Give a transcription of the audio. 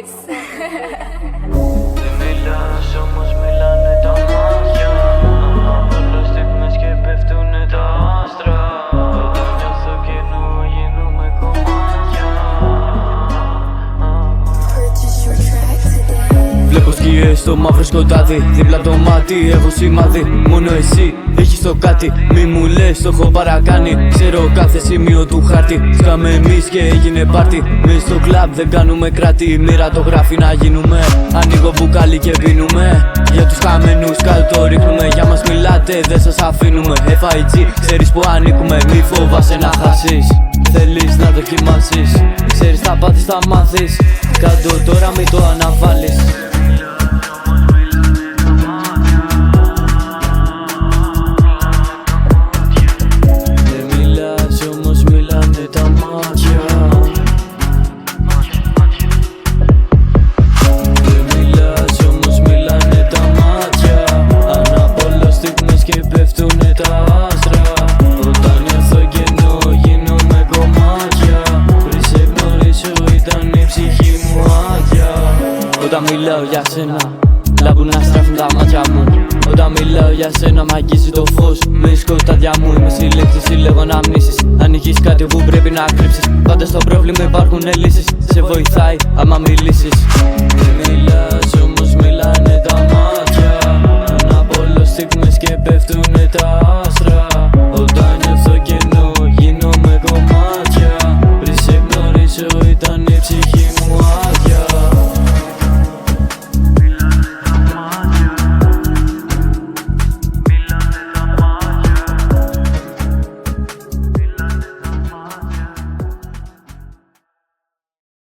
Boys. Δεν μιλάς όμως μιλάνε τα μάτια. Όλες στιγμές και πέφτουνε τα άστρα. Όταν νιώθω κενό γίνομαι κομμάτια. Βλέπω σκιές στο μαύρο σκοτάδι. Δίπλα το μάτι έχω σημάδι. Μόνο εσύ έχεις το κάτι. Μη μου λες το έχω παρακάνει. Ξέρω κάθε σημείο του χάρτη. Σκάμε εμείς και έγινε πάρτι. Μες στο κλαμπ δεν κάνουμε κράτη. Η μοίρα το γράφει να γίνουμε. Ανοίγω μπουκάλι και πίνουμε. Για τους χαμένους κάτω το ρίχνουμε. Για μας μιλάτε δεν σας αφήνουμε. FIG ξέρεις που ανήκουμε. Μη φοβάσαι να χάσεις. Θέλεις να δοκιμάσεις. Ξέρεις τα πάθεις θα μάθεις. Κάτω τώρα μην το αναβάλεις. Και πέφτουνε τα άστρα. Όταν νιώθω κενό γίνομαι κομμάτια. Πριν σε γνωρίσω ήταν η ψυχή μου άδεια. Όταν μιλάω για σένα λάμπουν να στράφουν τα μάτια μου. Όταν μιλάω για σένα μ' αγγίζει το φως με σκοτάδια μου. Είμαι συλλέξεις, συλλέγω αναμνήσεις. Αν έχεις κάτι που πρέπει να κρύψεις, πάντα στο πρόβλημα υπάρχουν λύσεις. Σε βοηθάει άμα μιλήσεις. Δεν μιλάω